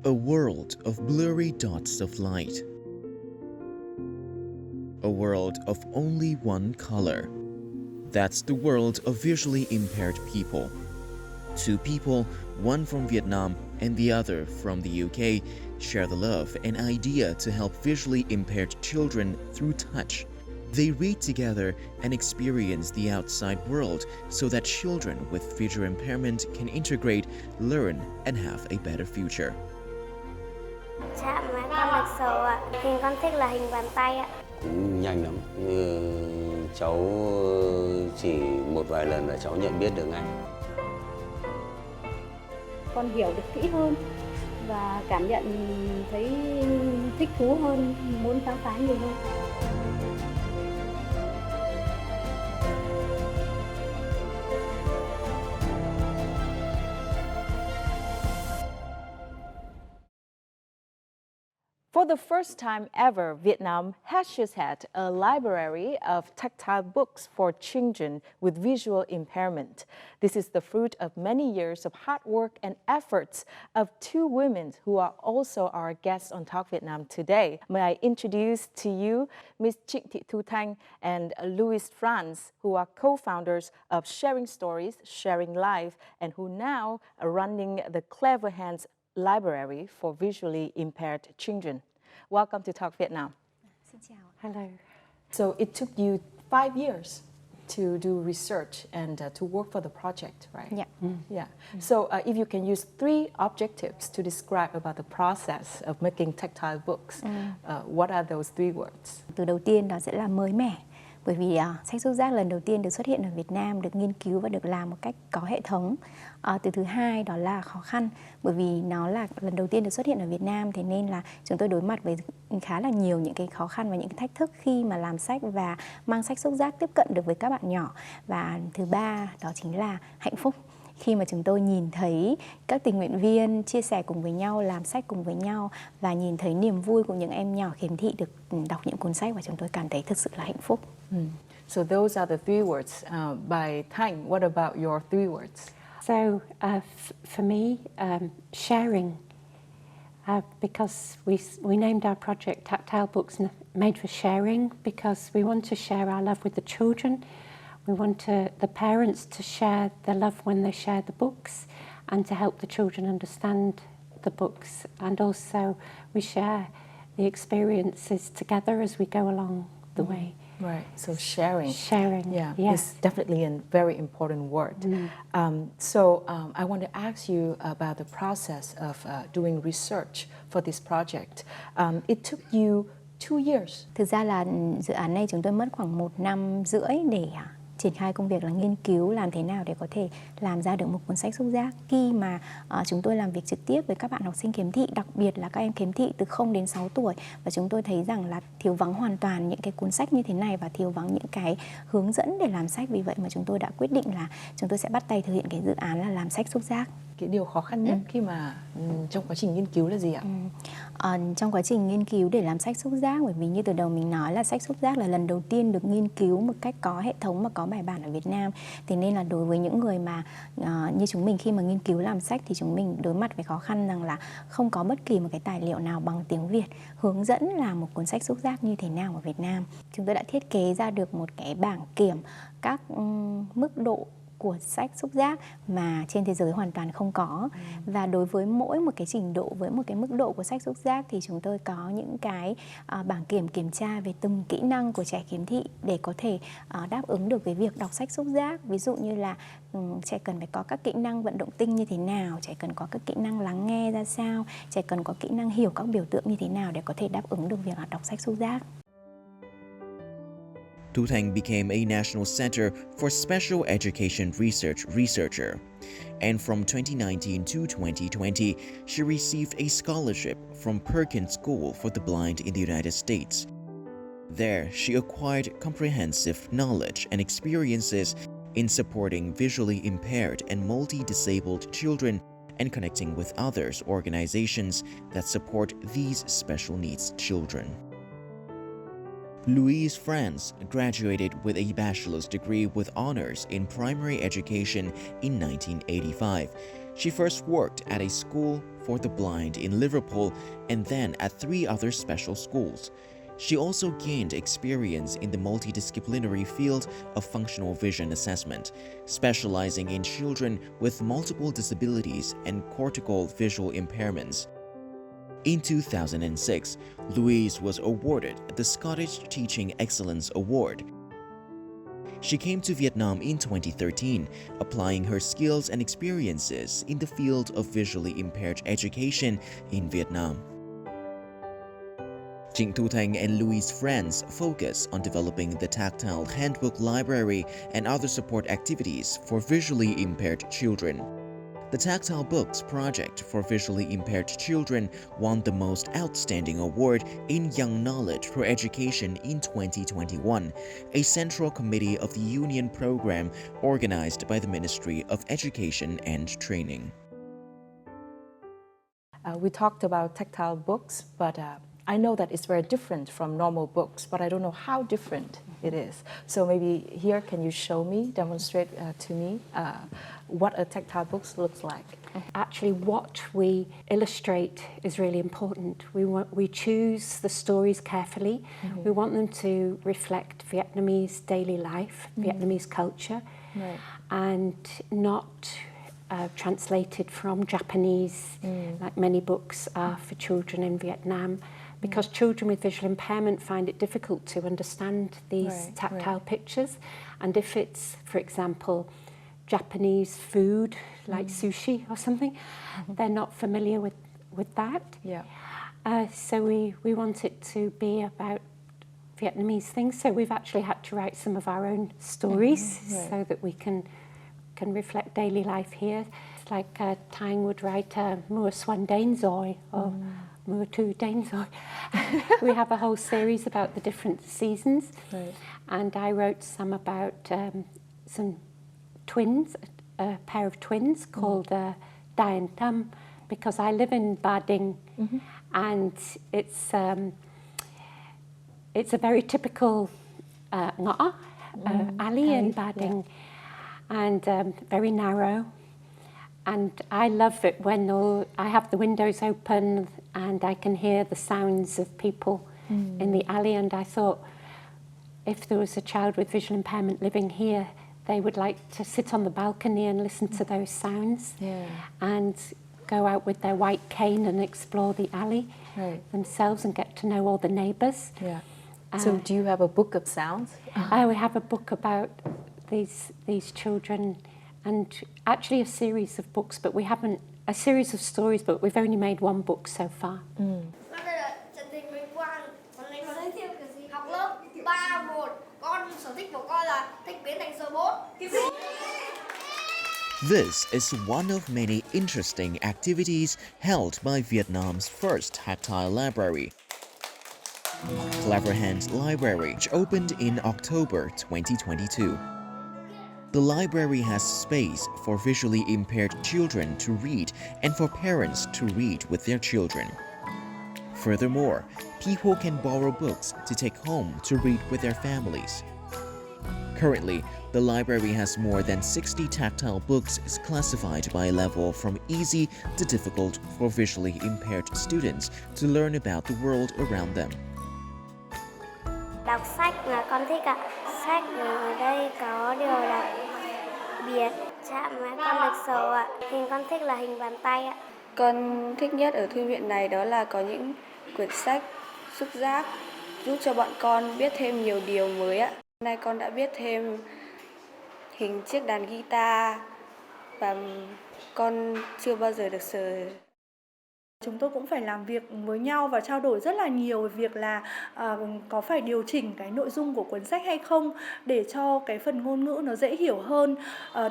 A world of blurry dots of light. A world of only one color. That's the world of visually impaired people. Two people, one from Vietnam and the other from the UK, share the love and idea to help visually impaired children through touch. They read together and experience the outside world so that children with visual impairment can integrate, learn, and have a better future. Chạm mà con được sầu ạ. Hình con thích là hình bàn tay ạ. Cũng nhanh lắm. Như cháu chỉ một vài lần là cháu nhận biết được ngay. Con hiểu được kỹ hơn và cảm nhận thấy thích thú hơn, muốn khám phá nhiều hơn. For the first time ever, Vietnam has just had a library of tactile books for children with visual impairment. This is the fruit of many years of hard work and efforts of two women who are also our guests on Talk Vietnam today. May I introduce to you Ms. Chị Trịnh Thu Thanh and Louise France, who are co-founders of Sharing Stories, Sharing Life, and who now are running the Clever Hands Library for visually impaired children. Welcome to Talk Vietnam. Xin chào. Hello. So it took you 5 years to do research and to work for the project, right? Yeah. Yeah. So if you can use 3 objectives to describe about the process of making tactile books, what are those 3 words? Từ đầu tiên đó sẽ là mới mẻ. Bởi vì sách xúc giác lần đầu tiên được xuất hiện ở Việt Nam, được nghiên cứu và được làm một cách có hệ thống. Từ thứ hai đó là khó khăn, bởi vì nó là lần đầu tiên được xuất hiện ở Việt Nam, thế nên là chúng tôi đối mặt với khá là nhiều những cái khó khăn và những cái thách thức khi mà làm sách và mang sách xúc giác tiếp cận được với các bạn nhỏ. Và thứ ba đó chính là hạnh phúc. Khi mà chúng tôi nhìn thấy các tình nguyện viên chia sẻ cùng với nhau, làm sách cùng với nhau và nhìn thấy niềm vui của những em nhỏ khiếm thị được đọc những cuốn sách, và chúng tôi cảm thấy thực sự là hạnh phúc. So those are the 3 words. By Thanh, what about your 3 words? So for me, sharing, because we named our project Tactile Books Made for Sharing, because we want to share our love with the children. We want the parents to share their love when they share the books and to help the children understand the books. And also we share the experiences together as we go along the way. Right, so sharing. Sharing, yeah, yes. is definitely a very important word. I want to ask you about the process of doing research for this project. It took you 2 years. Thực ra là dự án này chúng tôi mất khoảng 1 năm rưỡi để triển khai công việc là nghiên cứu làm thế nào để có thể làm ra được một cuốn sách xúc giác. Khi mà chúng tôi làm việc trực tiếp với các bạn học sinh khiếm thị, đặc biệt là các em khiếm thị từ 0 đến 6 tuổi, và chúng tôi thấy rằng là thiếu vắng hoàn toàn những cái cuốn sách như thế này và thiếu vắng những cái hướng dẫn để làm sách. Vì vậy mà chúng tôi đã quyết định là chúng tôi sẽ bắt tay thực hiện cái dự án là làm sách xúc giác. Cái điều khó khăn nhất khi mà trong quá trình nghiên cứu là gì ạ? Trong quá trình nghiên cứu để làm sách xúc giác, bởi vì như từ đầu mình nói là sách xúc giác là lần đầu tiên được nghiên cứu một cách có hệ thống và có bài bản ở Việt Nam. Thế nên là đối với những người mà như chúng mình khi mà nghiên cứu làm sách thì chúng mình đối mặt với khó khăn rằng là không có bất kỳ một cái tài liệu nào bằng tiếng Việt hướng dẫn làm một cuốn sách xúc giác như thế nào ở Việt Nam. Chúng tôi đã thiết kế ra được một cái bảng kiểm các mức độ của sách xúc giác mà trên thế giới hoàn toàn không có. Và đối với mỗi một cái trình độ, với một cái mức độ của sách xúc giác thì chúng tôi có những cái bảng kiểm tra về từng kỹ năng của trẻ khiếm thị để có thể đáp ứng được với việc đọc sách xúc giác. Ví dụ như là trẻ cần phải có các kỹ năng vận động tinh như thế nào, trẻ cần có các kỹ năng lắng nghe ra sao, trẻ cần có kỹ năng hiểu các biểu tượng như thế nào để có thể đáp ứng được việc đọc sách xúc giác. Thu Thanh became a national center for special education research researcher. And from 2019 to 2020, she received a scholarship from Perkins School for the Blind in the United States. There, she acquired comprehensive knowledge and experiences in supporting visually impaired and multi-disabled children and connecting with others organizations that support these special needs children. Louise France graduated with a bachelor's degree with honors in primary education in 1985. She first worked at a school for the blind in Liverpool and then at 3 other special schools. She also gained experience in the multidisciplinary field of functional vision assessment, specializing in children with multiple disabilities and cortical visual impairments. In 2006, Louise was awarded the Scottish Teaching Excellence Award. She came to Vietnam in 2013, applying her skills and experiences in the field of visually impaired education in Vietnam. Trịnh Thu Thanh and Louise France focus on developing the tactile handbook library and other support activities for visually impaired children. The Tactile Books Project for Visually Impaired Children won the Most Outstanding Award in Young Knowledge for Education in 2021, a central committee of the Union program organized by the Ministry of Education and Training. We talked about tactile books, but I know that it's very different from normal books, but I don't know how different it is. So maybe here, can you show me, demonstrate to me what a tactile book looks like? Actually, what we illustrate is really important. We choose the stories carefully. Mm-hmm. We want them to reflect Vietnamese daily life, Vietnamese culture, and not translated from Japanese, like many books are for children in Vietnam. Because children with visual impairment find it difficult to understand these tactile pictures. And if it's, for example, Japanese food, like sushi or something, they're not familiar with that. Yeah. So we want it to be about Vietnamese things. So we've actually had to write some of our own stories so that we can reflect daily life here. It's like Tang would write Mùa Xuân đến rồi or Mùa Thu đến rồi. We have a whole series about the different seasons. Right. And I wrote some about some twins, a pair of twins called Đài and Tâm, because I live in Ba Dinh, and it's a very typical ngõ, alley in Ba Dinh, and very narrow. And I love it when I have the windows open and I can hear the sounds of people in the alley. And I thought, if there was a child with visual impairment living here, they would like to sit on the balcony and listen to those sounds and go out with their white cane and explore the alley themselves and get to know all the neighbours. Yeah. So do you have a book of sounds? We have a book about these children, and actually a series of books, but we haven't, a series of stories, but we've only made one book so far. This is one of many interesting activities held by Vietnam's first tactile library, Clever Hands Library, which opened in October 2022. The library has space for visually impaired children to read and for parents to read with their children. Furthermore, people can borrow books to take home to read with their families. Currently, the library has more than 60 tactile books classified by level from easy to difficult for visually impaired students to learn about the world around them. Đọc sách là con thích ạ. Sách ở đây có điều đặc biệt, chạm với con được sờ ạ. Hình con thích là hình bàn tay ạ. Con thích nhất ở thư viện này đó là có những quyển sách xúc giác giúp cho bọn con biết thêm nhiều điều mới ạ. Hôm nay con đã biết thêm hình chiếc đàn guitar và con chưa bao giờ được sờ. Chúng tôi cũng phải làm việc với nhau và trao đổi rất là nhiều về việc là có phải điều chỉnh cái nội dung của cuốn sách hay không để cho cái phần ngôn ngữ nó dễ hiểu hơn.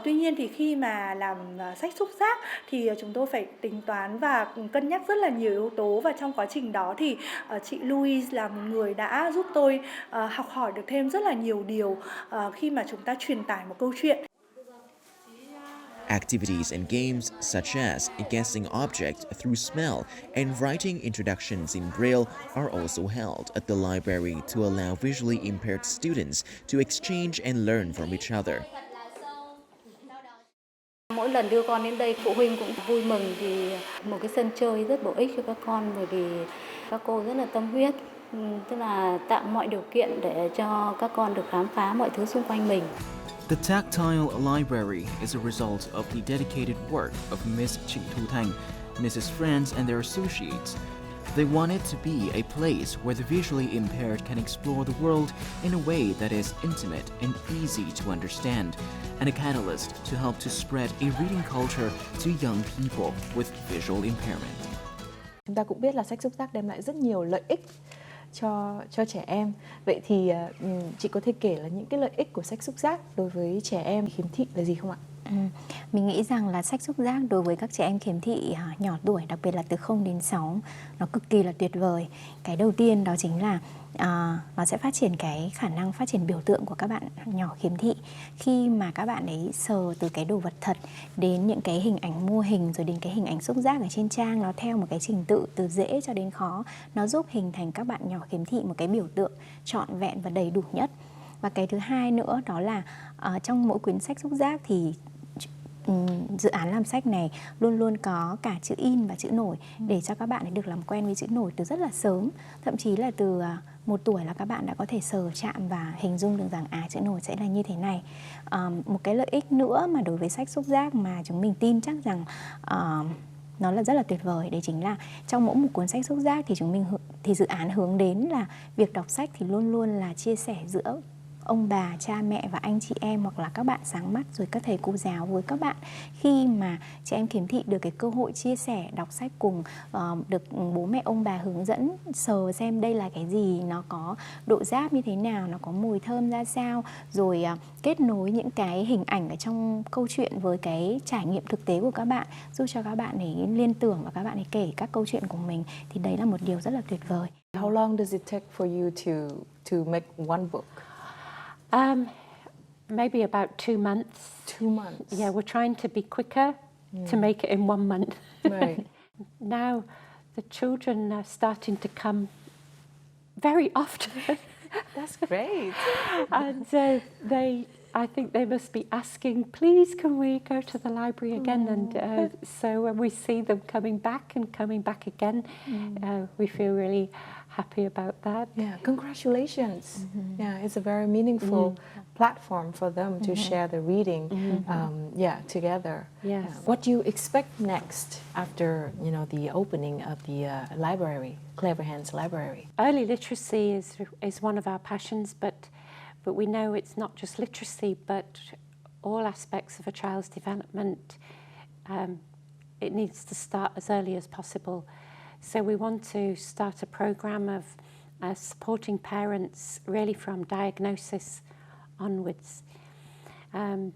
Tuy nhiên thì khi mà làm sách xúc giác thì chúng tôi phải tính toán và cân nhắc rất là nhiều yếu tố, và trong quá trình đó thì chị Louise là một người đã giúp tôi học hỏi được thêm rất là nhiều điều khi mà chúng ta truyền tải một câu chuyện. Activities and games such as guessing objects through smell and writing introductions in Braille are also held at the library to allow visually impaired students to exchange and learn from each other. Mỗi mỗi lần đưa con đến đây phụ huynh cũng vui mừng vì một cái sân chơi rất bổ ích cho các con, bởi vì các cô rất là tâm huyết, tức là tạo mọi điều kiện để cho các con được khám phá mọi thứ xung quanh mình. The tactile library is a result of the dedicated work of Miss Trịnh Thu Thanh, Mrs. France, and their associates. They want it to be a place where the visually impaired can explore the world in a way that is intimate and easy to understand, and a catalyst to help to spread a reading culture to young people with visual impairment. Chúng ta cũng biết là sách xúc giác đem lại rất nhiều lợi ích cho trẻ em. Vậy thì chị có thể kể là những cái lợi ích của sách xúc giác đối với trẻ em khiếm thị là gì không ạ? Mình nghĩ rằng là sách xúc giác đối với các trẻ em khiếm thị nhỏ tuổi, đặc biệt là từ 0 đến 6, nó cực kỳ là tuyệt vời. Cái đầu tiên đó chính là nó sẽ phát triển cái khả năng phát triển biểu tượng của các bạn nhỏ khiếm thị. Khi mà các bạn ấy sờ từ cái đồ vật thật đến những cái hình ảnh mô hình, rồi đến cái hình ảnh xúc giác ở trên trang, nó theo một cái trình tự từ dễ cho đến khó, nó giúp hình thành các bạn nhỏ khiếm thị một cái biểu tượng trọn vẹn và đầy đủ nhất. Và cái thứ hai nữa đó là trong mỗi quyển sách xúc giác thì dự án làm sách này luôn luôn có cả chữ in và chữ nổi để cho các bạn ấy được làm quen với chữ nổi từ rất là sớm. Thậm chí là từ 1 tuổi là các bạn đã có thể sờ chạm và hình dung được rằng chữ nổi sẽ là như thế này. Một cái lợi ích nữa mà đối với sách xúc giác mà chúng mình tin chắc rằng nó là rất là tuyệt vời, đấy chính là trong mỗi một cuốn sách xúc giác thì dự án hướng đến là việc đọc sách thì luôn luôn là chia sẻ giữa ông bà, cha mẹ và anh chị em, hoặc là các bạn sáng mắt rồi các thầy cô giáo với các bạn. Khi mà trẻ em khiếm thị được cái cơ hội chia sẻ đọc sách cùng, được bố mẹ ông bà hướng dẫn sờ xem đây là cái gì, nó có độ giáp như thế nào, nó có mùi thơm ra sao, rồi kết nối những cái hình ảnh ở trong câu chuyện với cái trải nghiệm thực tế của các bạn, giúp cho các bạn ấy liên tưởng và các bạn ấy kể các câu chuyện của mình, thì đấy là một điều rất là tuyệt vời. How long does it take for you to make one book? Maybe about 2 months. 2 months. Yeah, we're trying to be quicker to make it in 1 month. Right. Now the children are starting to come very often. That's great. And I think they must be asking, please can we go to the library again? And so when we see them coming back again, we feel really happy about that. Yeah, congratulations. Yeah, it's a very meaningful platform for them to share the reading together. Yes. What do you expect next after, the opening of the library, Clever Hands Library? Early literacy is one of our passions, but we know it's not just literacy, but all aspects of a child's development. It needs to start as early as possible. So we want to start a program of supporting parents really from diagnosis onwards, and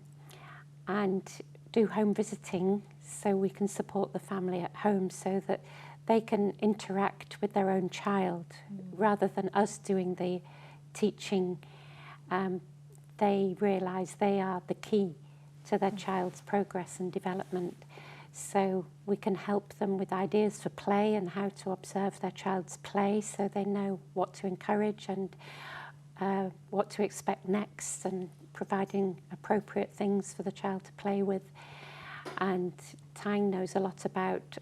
do home visiting so we can support the family at home so that they can interact with their own child rather than us doing the teaching. They realise they are the key to their child's progress and development. So we can help them with ideas for play and how to observe their child's play so they know what to encourage and what to expect next, and providing appropriate things for the child to play with. And Tang knows a lot about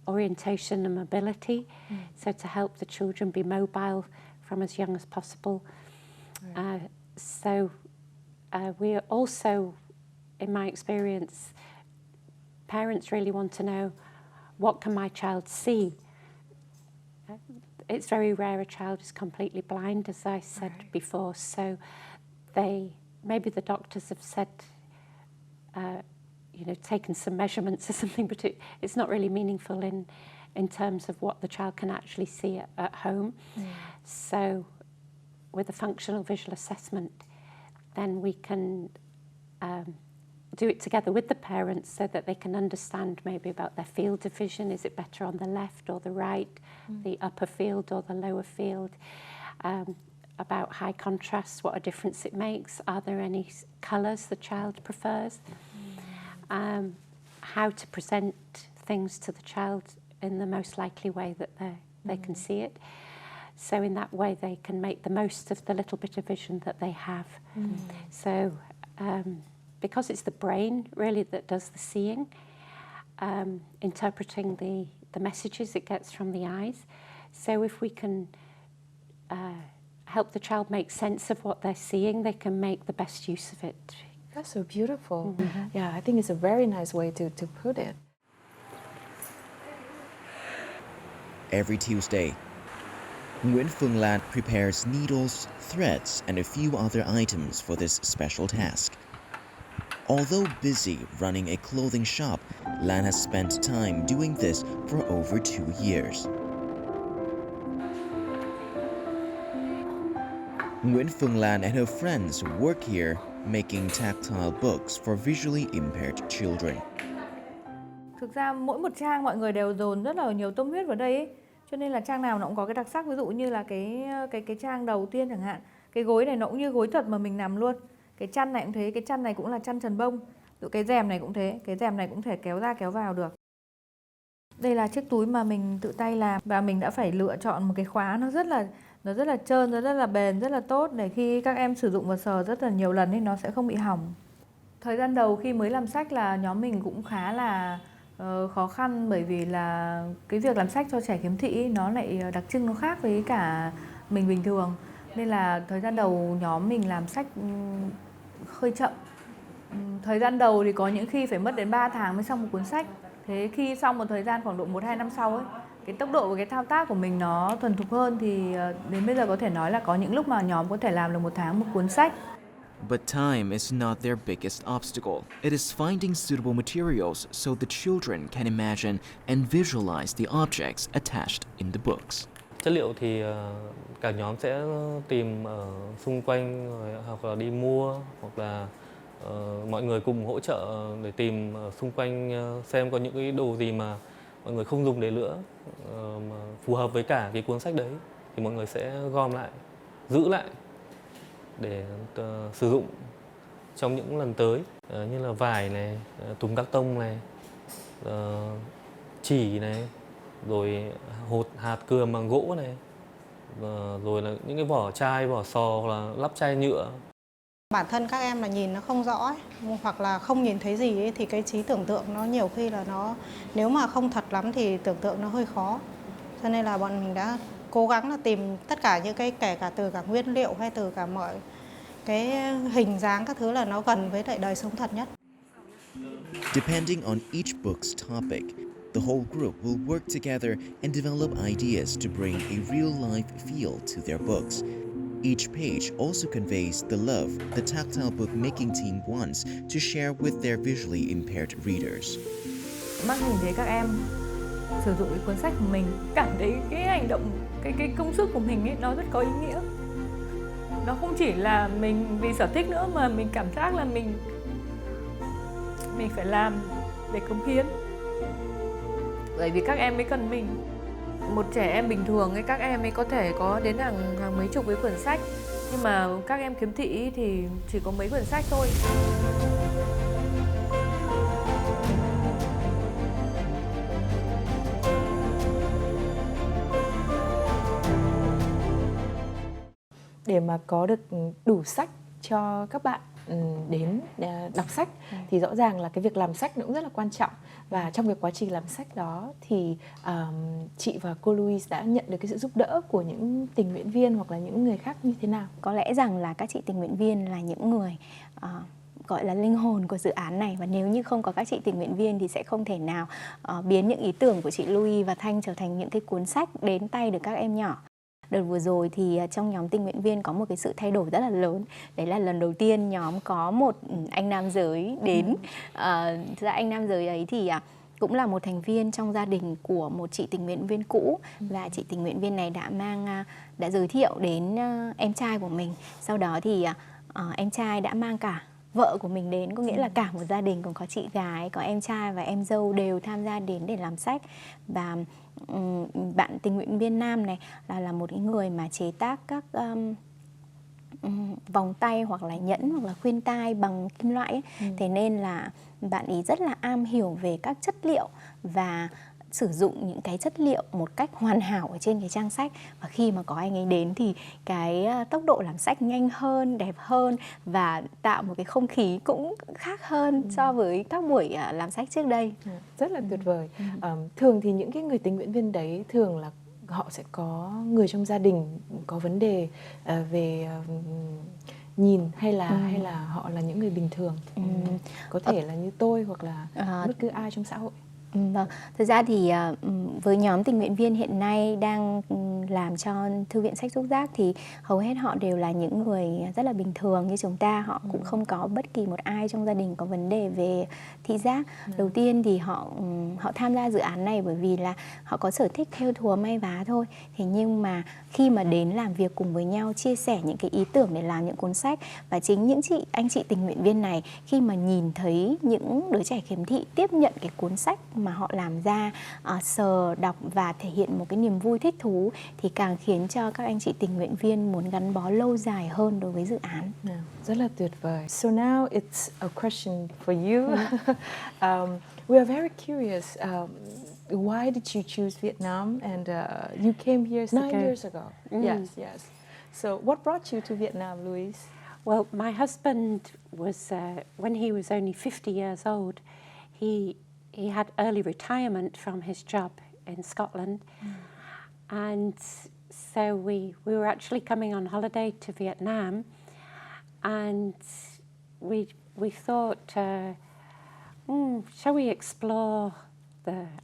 orientation and mobility, so to help the children be mobile from as young as possible. Right. We are also, in my experience, parents really want to know, what can my child see? It's very rare a child is completely blind, as I said before, so maybe the doctors have said, taken some measurements or something, but it's not really meaningful in terms of what the child can actually see at home. So with a functional visual assessment, then we can do it together with the parents so that they can understand maybe about their field of vision. Is it better on the left or the right, the upper field or the lower field? About high contrast, what a difference it makes. Are there any colours the child prefers? How to present things to the child in the most likely way that they can see it. So in that way they can make the most of the little bit of vision that they have. So because it's the brain really that does the seeing, interpreting the messages it gets from the eyes. So if we can help the child make sense of what they're seeing, they can make the best use of it. That's so beautiful. Yeah, I think it's a very nice way to put it. Every Tuesday, Nguyễn Phương Lan prepares needles, threads, and a few other items for this special task. Although busy running a clothing shop, Lan has spent time doing this for over 2 years. Nguyễn Phương Lan and her friends work here making tactile books for visually impaired children. Thực ra mỗi một trang mọi người đều dồn rất là nhiều tâm huyết vào đây ấy. Cho nên là trang nào nó cũng có cái đặc sắc, ví dụ như là cái trang đầu tiên chẳng hạn. Cái gối này nó cũng như gối thật mà mình nằm luôn. Cái chăn này cũng thế, cái chăn này cũng là chăn trần bông. Cái rèm này cũng thế, cái rèm này cũng thể kéo ra kéo vào được. Đây là chiếc túi mà mình tự tay làm và mình đã phải lựa chọn một cái khóa nó rất là trơn, nó rất là bền, rất là tốt để khi các em sử dụng và sờ rất là nhiều lần thì nó sẽ không bị hỏng. Thời gian đầu khi mới làm sách là nhóm mình cũng khá là khó khăn, bởi vì là cái việc làm sách cho trẻ khiếm thị nó lại đặc trưng, nó khác với cả mình bình thường. Nên là thời gian đầu nhóm mình làm sách hơi chậm. Thời gian đầu thì có những khi phải mất đến 3 tháng mới xong một cuốn sách. Thế khi xong một thời gian khoảng độ 1-2 năm sau ấy, cái tốc độ và cái thao tác của mình nó thuần thục hơn thì đến bây giờ có thể nói là có những lúc mà nhóm có thể làm được 1 tháng một cuốn sách. But time is not their biggest obstacle. It is finding suitable materials so the children can imagine and visualize the objects attached in the books. Chất liệu thì cả nhóm sẽ tìm ở xung quanh hoặc là đi mua, hoặc là mọi người cùng hỗ trợ để tìm xung quanh xem có những cái đồ gì mà mọi người không dùng để nữa mà phù hợp với cả cái cuốn sách đấy thì mọi người sẽ gom lại, giữ lại để sử dụng trong những lần tới, như là vải này, thùng các tông này, chỉ này, rồi hột hạt cườm bằng gỗ này, rồi là những cái vỏ chai, vỏ sò hoặc là lắp chai nhựa. Bản thân các em là nhìn nó không rõ ấy, hoặc là không nhìn thấy gì ấy, thì cái trí tưởng tượng nó nhiều khi là nó, nếu mà không thật lắm thì tưởng tượng nó hơi khó. Cho nên là bọn mình đã cố gắng là tìm tất cả những cái, kể cả từ cả nguyên liệu hay từ cả mọi cái hình dáng các thứ là nó gần với lại đời sống thật nhất. Depending on each book's topic, the whole group will work together and develop ideas to bring a real-life feel to their books. Each page also conveys the love the tactile book-making team wants to share with their visually impaired readers. Mắt nhìn thấy các em sử dụng cái cuốn sách của mình, cảm thấy cái hành động, cái công sức của mình ấy, nó rất có ý nghĩa. Nó không chỉ là mình vì sở thích nữa mà mình cảm giác là mình phải làm để cống hiến. Bởi vì các em mới cần mình. Một trẻ em bình thường ấy, các em ấy có thể có đến hàng mấy chục cái quyển sách, nhưng mà các em khiếm thị thì chỉ có mấy quyển sách thôi. Để mà có được đủ sách cho các bạn đến đọc sách thì rõ ràng là cái việc làm sách nó cũng rất là quan trọng. Và trong cái quá trình làm sách đó thì chị và cô Louise đã nhận được cái sự giúp đỡ của những tình nguyện viên hoặc là những người khác như thế nào? Có lẽ rằng là các chị tình nguyện viên là những người gọi là linh hồn của dự án này, và nếu như không có các chị tình nguyện viên thì sẽ không thể nào biến những ý tưởng của chị Louise và Thanh trở thành những cái cuốn sách đến tay được các em nhỏ. Đợt vừa rồi thì trong nhóm tình nguyện viên có một cái sự thay đổi rất là lớn. Đấy là lần đầu tiên nhóm có một anh nam giới đến. Thực ra anh nam giới ấy thì cũng là một thành viên trong gia đình của một chị tình nguyện viên cũ. Và chị tình nguyện viên này đã giới thiệu đến em trai của mình. Sau đó thì em trai đã mang cả vợ của mình đến, có nghĩa là cả một gia đình cũng có chị gái, có em trai và em dâu đều tham gia đến để làm sách. Và bạn tình nguyện viên nam này là một cái người mà chế tác các vòng tay hoặc là nhẫn hoặc là khuyên tai bằng kim loại ấy. Thế nên là bạn ấy rất là am hiểu về các chất liệu và sử dụng những cái chất liệu một cách hoàn hảo ở trên cái trang sách, và khi mà có anh ấy đến thì cái tốc độ làm sách nhanh hơn, đẹp hơn và tạo một cái không khí cũng khác hơn so với các buổi làm sách trước đây. Rất là tuyệt vời. Thường thì những cái người tình nguyện viên đấy thường là họ sẽ có người trong gia đình có vấn đề về nhìn hay là họ là những người bình thường, có thể là như tôi hoặc là bất cứ ai trong xã hội. Vâng, thực ra thì với nhóm tình nguyện viên hiện nay đang làm cho Thư viện Sách Xúc Giác thì hầu hết họ đều là những người rất là bình thường như chúng ta. Họ cũng không có bất kỳ một ai trong gia đình có vấn đề về thị giác. Đầu tiên thì họ tham gia dự án này bởi vì là họ có sở thích thêu thùa may vá thôi. Thế nhưng mà khi mà đến làm việc cùng với nhau, chia sẻ những cái ý tưởng để làm những cuốn sách, và chính những anh chị tình nguyện viên này khi mà nhìn thấy những đứa trẻ khiếm thị tiếp nhận cái cuốn sách mà họ làm ra, sờ, đọc và thể hiện một cái niềm vui thích thú thì càng khiến cho các anh chị tình nguyện viên muốn gắn bó lâu dài hơn đối với dự án. Rất là tuyệt vời. So now it's a question for you. We are very curious. Why did you choose Vietnam? And you came here 9 years ago. Yes. So what brought you to Vietnam, Louise? Well, my husband was, when he was only 50 years old, he had early retirement from his job in Scotland. And so we were actually coming on holiday to Vietnam, and we thought, shall we explore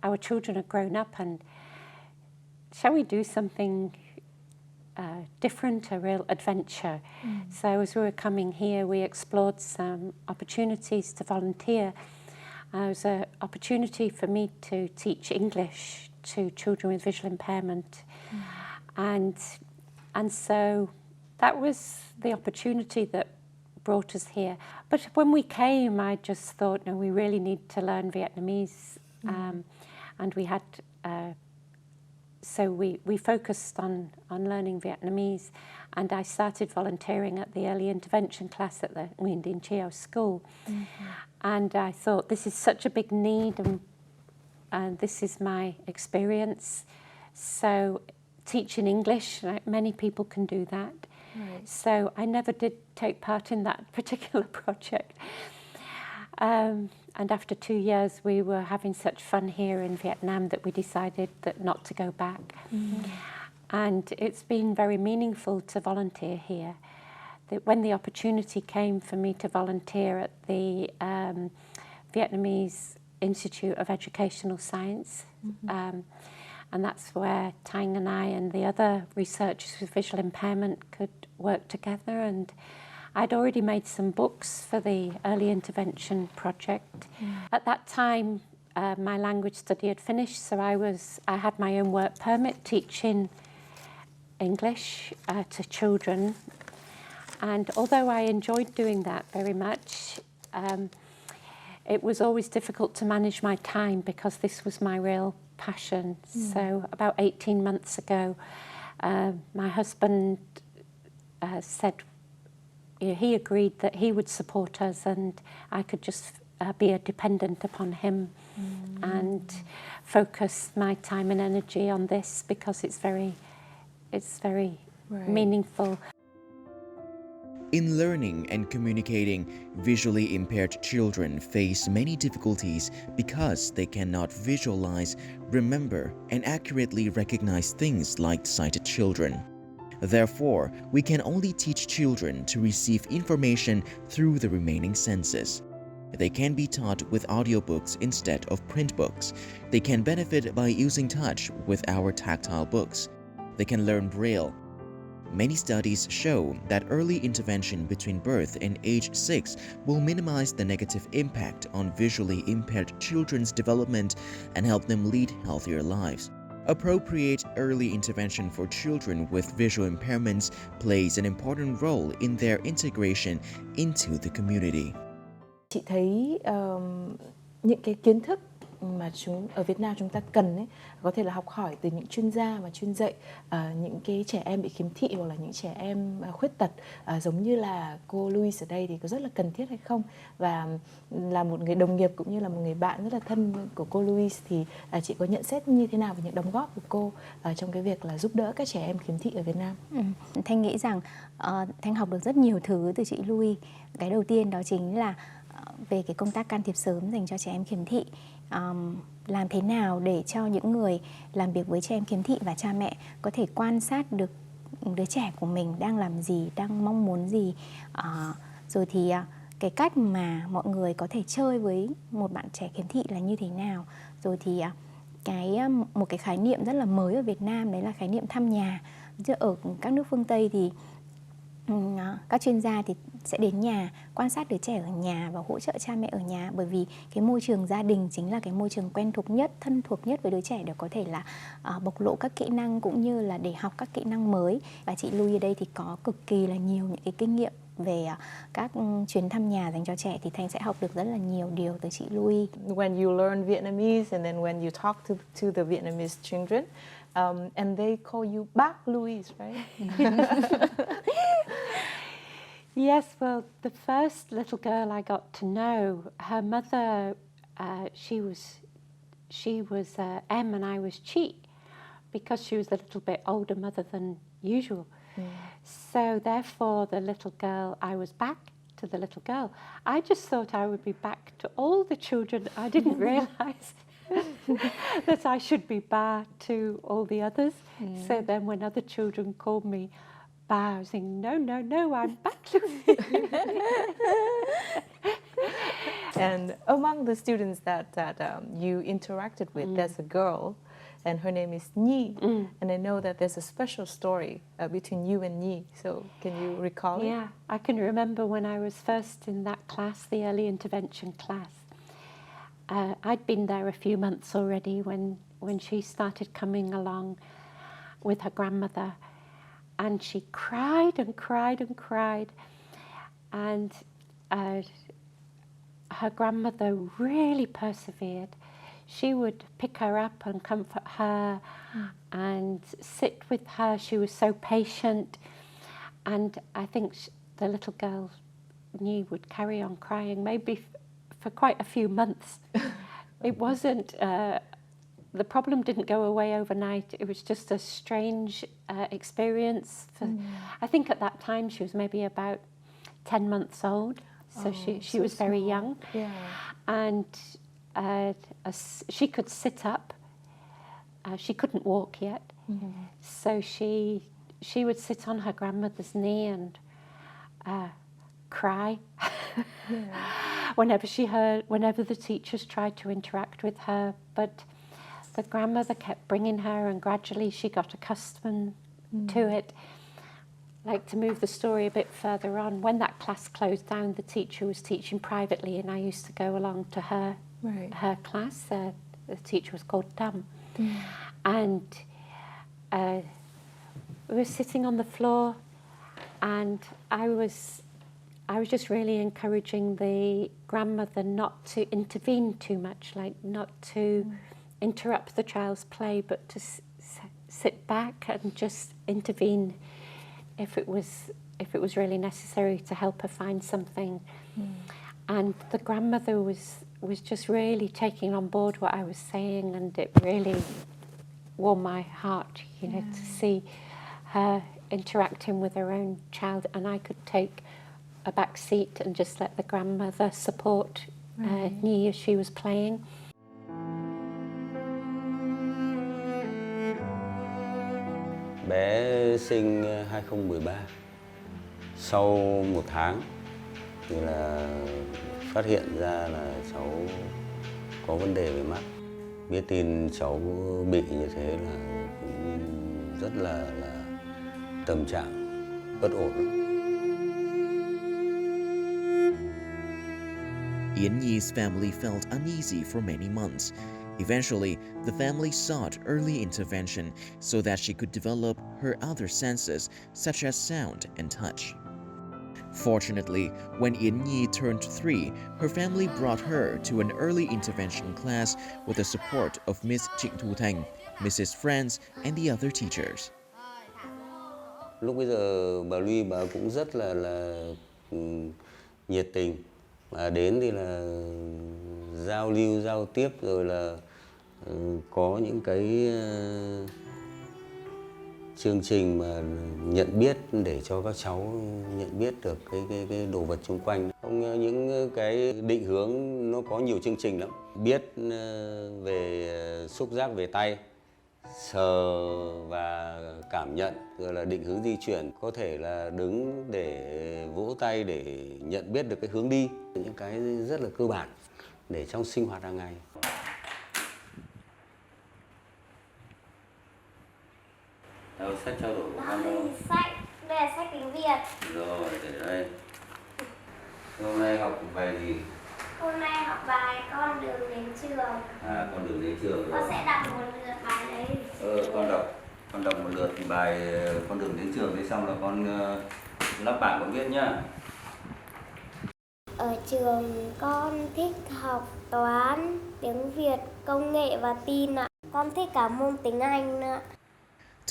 our children are grown up, and shall we do something different, a real adventure? So as we were coming here, we explored some opportunities to volunteer. It was an opportunity for me to teach English to children with visual impairment. And so that was the opportunity that brought us here. But when we came, I just thought, no, we really need to learn Vietnamese. And we had, so we focused on learning Vietnamese. And I started volunteering at the early intervention class at the Nguyen Dinh Cheo school. And I thought, this is such a big need, and this is my experience. So teaching English, many people can do that. Right. So I never did take part in that particular project. And after 2 years, we were having such fun here in Vietnam that we decided that not to go back. And it's been very meaningful to volunteer here. When the opportunity came for me to volunteer at the Vietnamese Institute of Educational Science, and that's where Thanh and I and the other researchers with visual impairment could work together. And I'd already made some books for the early intervention project. At that time, my language study had finished, so I had my own work permit teaching English to children. And although I enjoyed doing that very much, it was always difficult to manage my time because this was my real passion. So about 18 months ago, my husband said he agreed that he would support us and I could just be a dependent upon him and focus my time and energy on this because it's very meaningful. In learning and communicating, visually impaired children face many difficulties because they cannot visualize, remember, and accurately recognize things like sighted children. Therefore, we can only teach children to receive information through the remaining senses. They can be taught with audiobooks instead of print books. They can benefit by using touch with our tactile books. They can learn Braille. Many studies show that early intervention between birth and age 6 will minimize the negative impact on visually impaired children's development and help them lead healthier lives. Appropriate early intervention for children with visual impairments plays an important role in their integration into the community. Chị thấy những cái kiến thức mà ở Việt Nam chúng ta cần ấy, có thể là học hỏi từ những chuyên gia mà chuyên dạy những cái trẻ em bị khiếm thị hoặc là những trẻ em khuyết tật, giống như là cô Louise ở đây thì có rất là cần thiết hay không? Và là một người đồng nghiệp cũng như là một người bạn rất là thân của cô Louise thì chị có nhận xét như thế nào về những đóng góp của cô trong cái việc là giúp đỡ các trẻ em khiếm thị ở Việt Nam? Thanh nghĩ rằng Thanh học được rất nhiều thứ từ chị Louise. Cái đầu tiên đó chính là về cái công tác can thiệp sớm dành cho trẻ em khiếm thị. Làm thế nào để cho những người làm việc với trẻ em khiếm thị và cha mẹ có thể quan sát được đứa trẻ của mình đang làm gì, đang mong muốn gì, rồi thì cái cách mà mọi người có thể chơi với một bạn trẻ khiếm thị là như thế nào. Rồi thì một cái khái niệm rất là mới ở Việt Nam, đấy là khái niệm thăm nhà. Chứ ở các nước phương Tây thì các chuyên gia thì sẽ đến nhà, quan sát đứa trẻ ở nhà và hỗ trợ cha mẹ ở nhà, bởi vì cái môi trường gia đình chính là cái môi trường quen thuộc nhất, thân thuộc nhất với đứa trẻ để có thể là bộc lộ các kỹ năng cũng như là để học các kỹ năng mới. Và chị Louise ở đây thì có cực kỳ là nhiều những cái kinh nghiệm về các chuyến thăm nhà dành cho trẻ, thì Thanh sẽ học được rất là nhiều điều từ chị Louise. When you learn Vietnamese and then when you talk to the Vietnamese children, and they call you Bác Louise, right? Yes, well, the first little girl I got to know, her mother, she was M and I was Chị, because she was a little bit older mother than usual. So therefore, the little girl, I was back to the little girl. I just thought I would be back to all the children. I didn't realize that I should be ba to all the others. So then when other children called me ba, I was thinking, no, I'm back to you. And among the students that you interacted with, there's a girl, and her name is Nhi. And I know that there's a special story between you and Nhi. So can you recall it? Yeah, I can remember when I was first in that class, the early intervention class. I'd been there a few months already when she started coming along with her grandmother. And she cried and cried and cried. And her grandmother really persevered. She would pick her up and comfort her and sit with her. She was so patient. And I think the little girl Nhi would carry on crying, maybe for quite a few months. It wasn't, the problem didn't go away overnight. It was just a strange experience. I think at that time she was maybe about 10 months old. So she was very young. Yeah. And she could sit up. She couldn't walk yet. So she would sit on her grandmother's knee and cry. Whenever the teachers tried to interact with her. But the grandmother kept bringing her, and gradually she got accustomed to it. Like, to move the story a bit further on, when that class closed down, the teacher was teaching privately, and I used to go along to her class. The teacher was called Tam. And we were sitting on the floor, and I was just really encouraging the grandmother not to intervene too much, like not to interrupt the child's play, but to sit back and just intervene if it was really necessary to help her find something. And the grandmother was just really taking on board what I was saying, and it really warmed my heart, to see her interacting with her own child, and I could take a back seat and just let the grandmother support Nhi as she was playing. Bé sinh 2013. Sau một tháng thì là phát hiện ra là cháu có vấn đề về mắt. Biết tin cháu bị như thế là cũng rất là tâm trạng bất ổn. Yến Nhi's family felt uneasy for many months. Eventually, the family sought early intervention so that she could develop her other senses, such as sound and touch. Fortunately, when Yến Nhi turned 3, her family brought her to an early intervention class with the support of Miss Trịnh Thu Thanh, Mrs. France, and the other teachers. Lúc bây giờ bà Louise bà cũng rất là nhiệt tình, và đến thì là giao lưu, giao tiếp, rồi là có những cái chương trình mà nhận biết để cho các cháu nhận biết được cái đồ vật xung quanh. Không, những cái định hướng nó có nhiều chương trình lắm. Biết về xúc giác về tay, sờ và cảm nhận, rồi là định hướng di chuyển, có thể là đứng để vỗ tay để nhận biết được cái hướng đi. Những cái rất là cơ bản để trong sinh hoạt hàng ngày. Đâu, sách trao đổi của con đâu? Sách, đây là sách tiếng Việt. Rồi, để đây. Hôm nay học bài gì? Hôm nay học bài con đường đến trường. À, con đường đến trường rồi. Con sẽ đọc một lượt bài đấy. Con đọc một lượt thì bài con đường đến trường, thế xong là con lắp bảng con viết nhá. Ở trường con thích học toán, tiếng Việt, công nghệ và tin ạ. Con thích cả môn tiếng Anh ạ.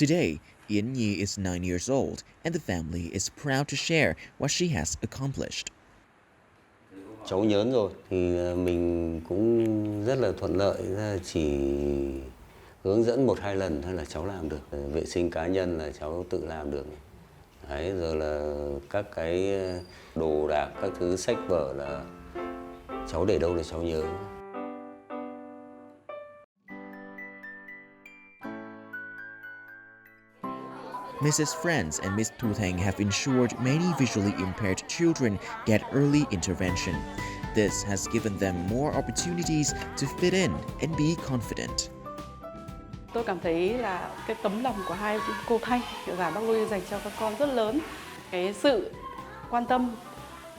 Today, Yến Nhi is 9 years old, and the family is proud to share what she has accomplished. Cháu nhớn rồi thì mình cũng rất là thuận lợi, chỉ hướng dẫn 1-2 lần thôi là cháu làm được. Vệ sinh cá nhân là cháu tự làm được. Đấy, rồi là các cái đồ đạc, các thứ sách vở là cháu để đâu là cháu nhớ. Mrs. France and Miss Thu Thanh have ensured many visually impaired children get early intervention. This has given them more opportunities to fit in and be confident. Tôi cảm thấy là cái tấm lòng của hai cô Thanh và bác Louise dành cho các con rất lớn. Cái sự quan tâm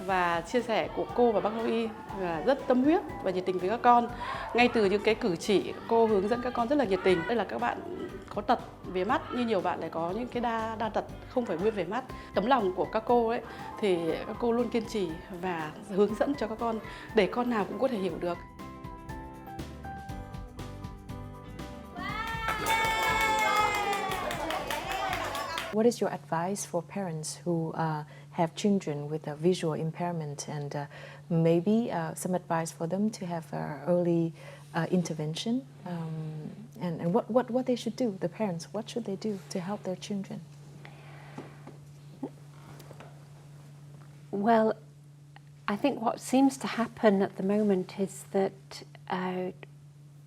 và chia sẻ của cô và bác Louise là rất tâm huyết và nhiệt tình với các con. Ngay từ những cái cử chỉ, cô hướng dẫn các con rất là nhiệt tình. Đây là các bạn có tật về mắt, như nhiều bạn lại có những cái đa tật không phải nguyên về mắt. Tấm lòng của các cô ấy thì các cô luôn kiên trì và hướng dẫn cho các con để con nào cũng có thể hiểu được. What is your advice for parents who have children with a visual impairment, and maybe some advice for them to have early intervention, and what they should do? The parents, what should they do to help their children? Well, I think what seems to happen at the moment is that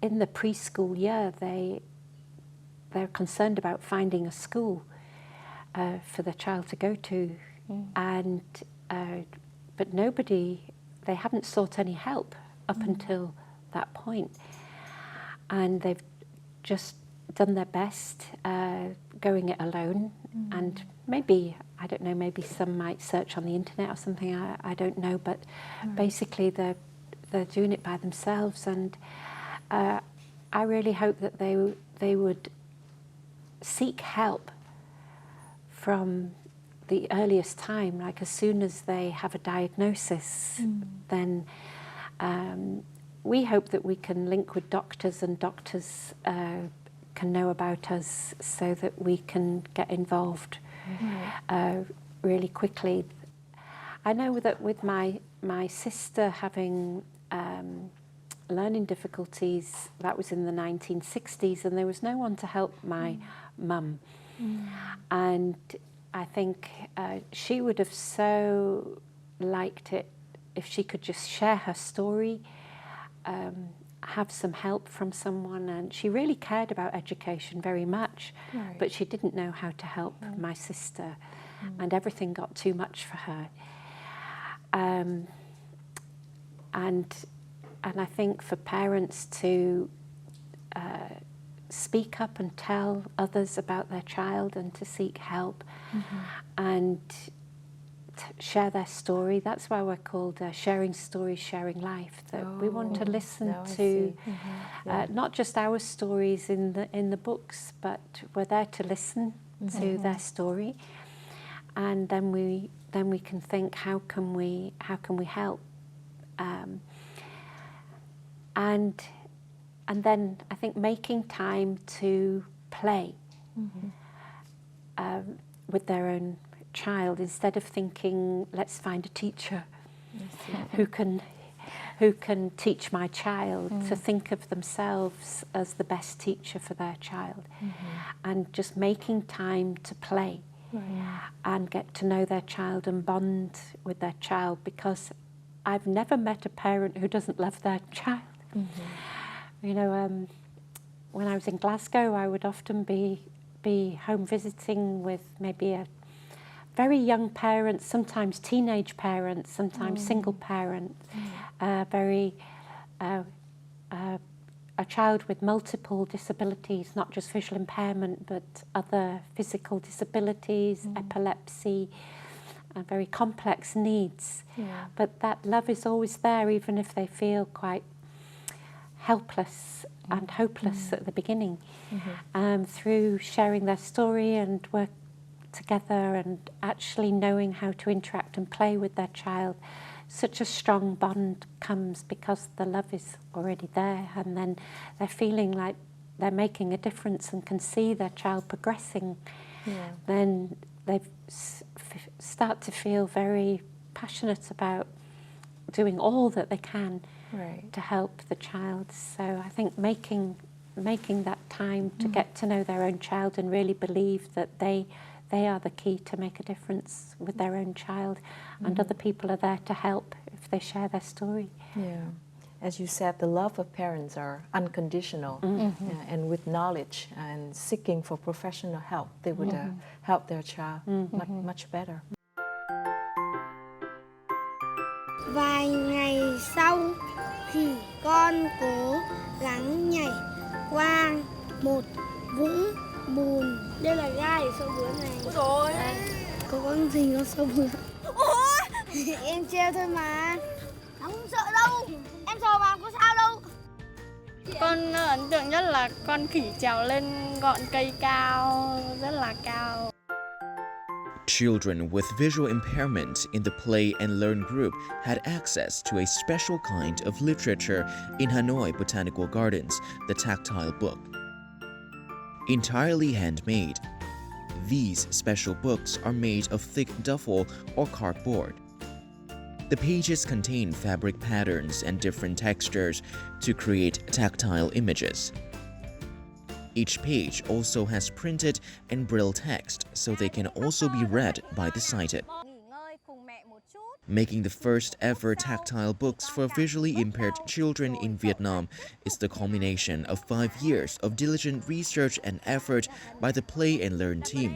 in the preschool year they're concerned about finding a school for the child to go to, and but they haven't sought any help up until that point, and they've just done their best going it alone, and maybe, I don't know, maybe some might search on the internet or something, I don't know, but basically they're doing it by themselves, and I really hope that they would seek help from the earliest time, like as soon as they have a diagnosis, then we hope that we can link with doctors, and doctors can know about us so that we can get involved really quickly. I know that with my sister having learning difficulties, that was in the 1960s, and there was no one to help my mum. And I think she would have so liked it if she could just share her story, have some help from someone, and she really cared about education very much, but she didn't know how to help my sister, and everything got too much for her. And I think for parents to speak up and tell others about their child, and to seek help, and share their story. That's why we're called Sharing Stories, Sharing Life. That we want to listen to not just our stories in the books, but we're there to listen to their story, and then we then we can think, how can we help? And then I think making time to play with their own child, instead of thinking, let's find a teacher who can teach my child, to think of themselves as the best teacher for their child, and just making time to play and get to know their child and bond with their child, because I've never met a parent who doesn't love their child. You know, when I was in Glasgow, I would often be home visiting with maybe a very young parents, sometimes teenage parents, sometimes single parents, a child with multiple disabilities, not just visual impairment, but other physical disabilities, epilepsy, very complex needs. But that love is always there, even if they feel quite helpless and hopeless at the beginning. Through sharing their story and work together and actually knowing how to interact and play with their child, such a strong bond comes, because the love is already there, and then they're feeling like they're making a difference and can see their child progressing. Then they start to feel very passionate about doing all that they can to help the child. So I think making that time to get to know their own child and really believe that they are the key to make a difference with their own child, and other people are there to help if they share their story. As you said, the love of parents are unconditional, and with knowledge and seeking for professional help, they would help their child much better. Vài ngày sau thì con cố gắng nhảy qua một vũng bùn. Đây là gai ở sâu bướm này. Ôi dồi ôi. Có con gì có sâu bướm. Em treo thôi mà. Không sợ đâu. Em sợ mà có sao đâu. Con ấn tượng nhất là con khỉ trèo lên ngọn cây cao, rất là cao. Children with visual impairment in the Play and Learn group had access to a special kind of literature in Hanoi Botanical Gardens, the tactile book. Entirely handmade, these special books are made of thick duffel or cardboard. The pages contain fabric patterns and different textures to create tactile images. Each page also has printed and braille text, so they can also be read by the sighted. Making the first ever tactile books for visually impaired children in Vietnam is the culmination of 5 years of diligent research and effort by the Play and Learn team,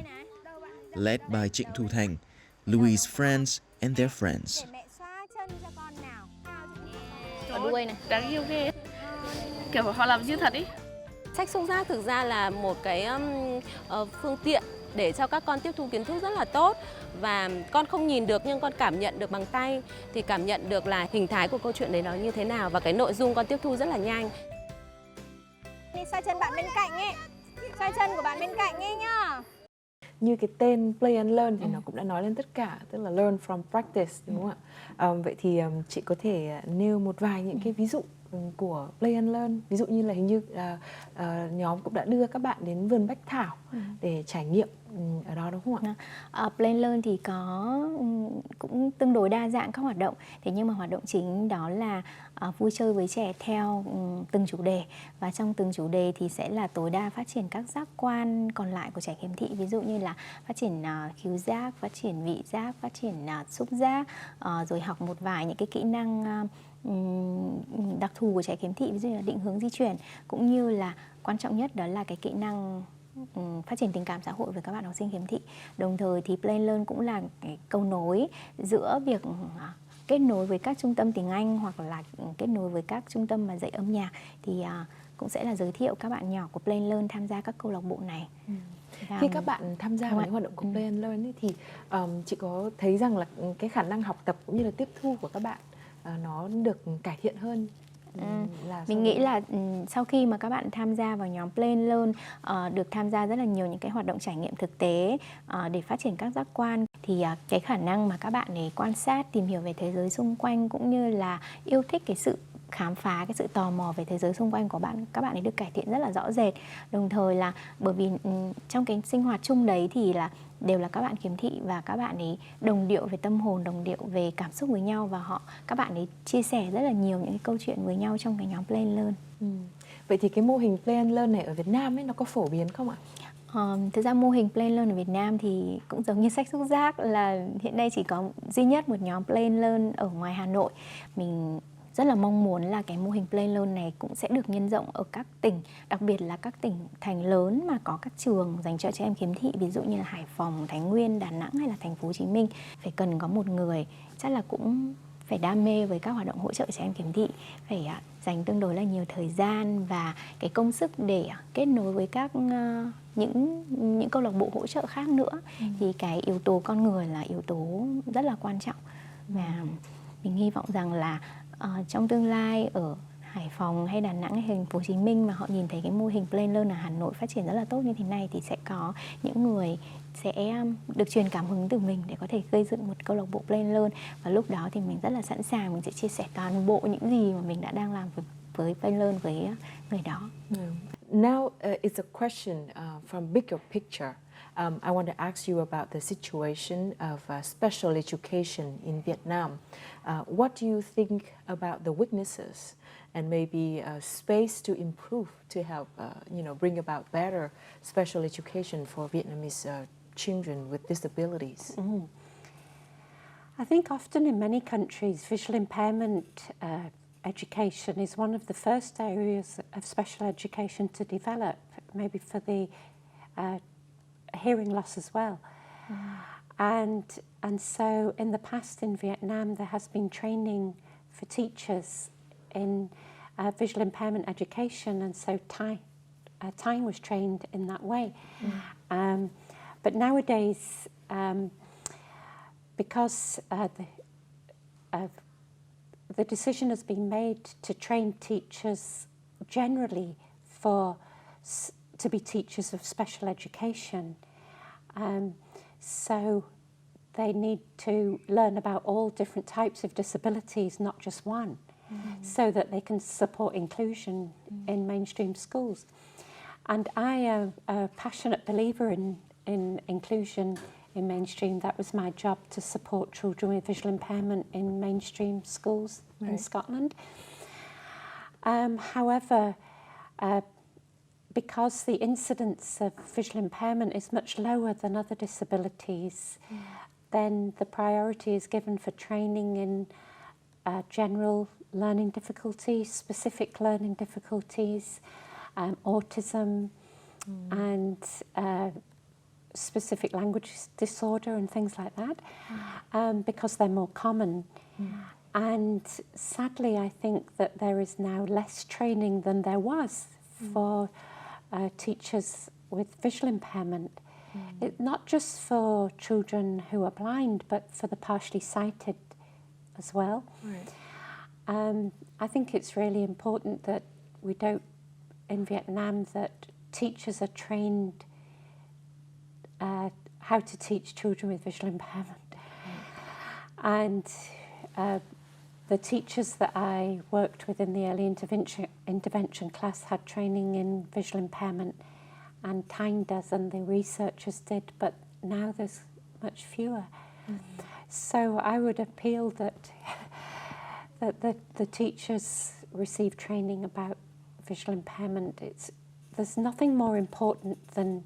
led by Chị Trịnh Thu Thanh, Louise France, and their friends. Đuôi này, đáng yêu ghê. Kiểu họ làm như thật ý. Sách xúc giác thực ra là một cái phương tiện để cho các con tiếp thu kiến thức rất là tốt, và con không nhìn được nhưng con cảm nhận được bằng tay, thì cảm nhận được là hình thái của câu chuyện đấy nó như thế nào, và cái nội dung con tiếp thu rất là nhanh. Xoay chân bạn bên cạnh ấy, xoay chân của bạn bên cạnh ấy nhá. Như cái tên Play and Learn thì nó cũng đã nói lên tất cả, tức là learn from practice, đúng không ạ? Vậy thì chị có thể nêu một vài những cái ví dụ của Play and Learn, ví dụ như là hình như nhóm cũng đã đưa các bạn đến vườn bách thảo để trải nghiệm ở đó, đúng không ạ? Play and Learn thì có cũng tương đối đa dạng các hoạt động, thế nhưng mà hoạt động chính đó là vui chơi với trẻ theo từng chủ đề, và trong từng chủ đề thì sẽ là tối đa phát triển các giác quan còn lại của trẻ khiếm thị, ví dụ như là phát triển khứu giác, phát triển vị giác, phát triển xúc giác, rồi học một vài những cái kỹ năng đặc thù của trẻ khiếm thị, ví dụ như là định hướng di chuyển, cũng như là quan trọng nhất đó là cái kỹ năng phát triển tình cảm xã hội với các bạn học sinh khiếm thị. Đồng thời thì Play and Learn cũng là cái cầu nối giữa việc kết nối với các trung tâm tiếng Anh hoặc là kết nối với các trung tâm mà dạy âm nhạc, thì cũng sẽ là giới thiệu các bạn nhỏ của Play and Learn tham gia các câu lạc bộ này. Khi các bạn tham gia vào những hoạt động của Play and Learn ấy, thì chị có thấy rằng là cái khả năng học tập cũng như là tiếp thu của các bạn nó được cải thiện hơn Mình nghĩ là sau khi mà các bạn tham gia vào nhóm Play and Learn, được tham gia rất là nhiều những cái hoạt động trải nghiệm thực tế để phát triển các giác quan, thì cái khả năng mà các bạn ấy quan sát, tìm hiểu về thế giới xung quanh cũng như là yêu thích cái sự khám phá, cái sự tò mò về thế giới xung quanh của các bạn ấy được cải thiện rất là rõ rệt. Đồng thời là bởi vì trong cái sinh hoạt chung đấy thì là đều là các bạn khiếm thị và các bạn ấy đồng điệu về tâm hồn, đồng điệu về cảm xúc với nhau, và các bạn ấy chia sẻ rất là nhiều những cái câu chuyện với nhau trong cái nhóm Play and Learn. Vậy thì cái mô hình Play and Learn này ở Việt Nam ấy nó có phổ biến không ạ? Thực ra mô hình Play and Learn ở Việt Nam thì cũng giống như sách xúc giác, là hiện nay chỉ có duy nhất một nhóm Play and Learn ở ngoài Hà Nội. Mình rất là mong muốn là cái mô hình Play and Learn này cũng sẽ được nhân rộng ở các tỉnh, đặc biệt là các tỉnh thành lớn mà có các trường dành cho trẻ em khiếm thị, ví dụ như là Hải Phòng, Thái Nguyên, Đà Nẵng hay là Thành phố Hồ Chí Minh. Phải cần có một người chắc là cũng phải đam mê với các hoạt động hỗ trợ trẻ em khiếm thị, phải dành tương đối là nhiều thời gian và cái công sức để kết nối với các những câu lạc bộ hỗ trợ khác nữa. Thì cái yếu tố con người là yếu tố rất là quan trọng, và mình hy vọng rằng là trong tương lai ở Hải Phòng hay Đà Nẵng hay Thành phố Hồ Chí Minh mà họ nhìn thấy cái mô hình Play and Learn ở Hà Nội phát triển rất là tốt như thế này, thì sẽ có những người sẽ được truyền cảm hứng từ mình để có thể gây dựng một câu lạc bộ Play and Learn. Và lúc đó thì mình rất là sẵn sàng, mình sẽ chia sẻ toàn bộ những gì mà mình đã đang làm với Play and Learn với người đó. Now it's a question from bigger picture. I want to ask you about the situation of special education in Vietnam. What do you think about the weaknesses and maybe space to improve to help, bring about better special education for Vietnamese children with disabilities? I think often in many countries, visual impairment education is one of the first areas of special education to develop, maybe for the hearing loss as well. And so in the past in Vietnam there has been training for teachers in visual impairment education, and so Thanh was trained in that way. But nowadays, because the decision has been made to train teachers generally to be teachers of special education, so they need to learn about all different types of disabilities, not just one, so that they can support inclusion in mainstream schools. And I am a passionate believer in inclusion in mainstream. That was my job, to support children with visual impairment in mainstream schools in Scotland. However, because the incidence of visual impairment is much lower than other disabilities, then the priority is given for training in general learning difficulties, specific learning difficulties, autism, and specific language disorder and things like that, because they're more common. And sadly, I think that there is now less training than there was for teachers with visual impairment. Not just for children who are blind, but for the partially sighted as well. I think it's really important that we don't, in Vietnam, that teachers are trained how to teach children with visual impairment. And the teachers that I worked with in the early intervention class had training in visual impairment, and Thanh does, and the researchers did, but now there's much fewer. So I would appeal that the teachers receive training about visual impairment. There's nothing more important than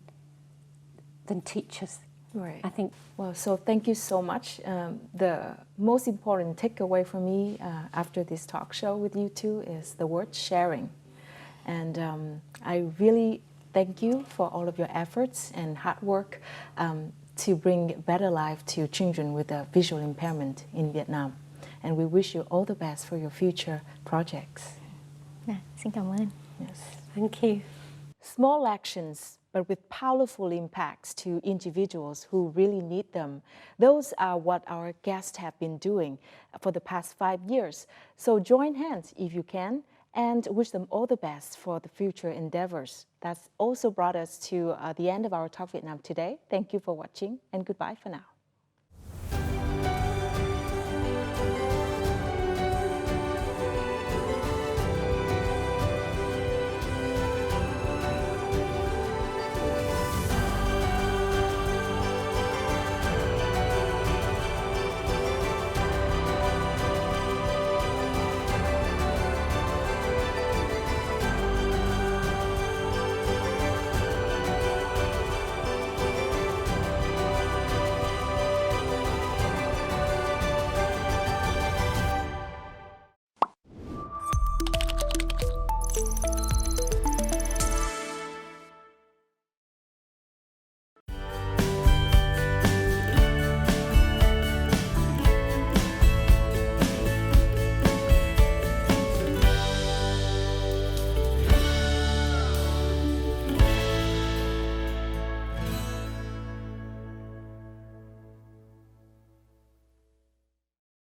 teachers. I think. Well, so thank you so much. The most important takeaway for me after this talk show with you two is the word sharing. And I really thank you for all of your efforts and hard work to bring better life to children with a visual impairment in Vietnam. And we wish you all the best for your future projects. Xin cảm ơn. Yes. Thank you. Small actions, but with powerful impacts to individuals who really need them. Those are what our guests have been doing for the past 5 years. So join hands if you can and wish them all the best for the future endeavors. That's also brought us to the end of our Talk Vietnam today. Thank you for watching and goodbye for now.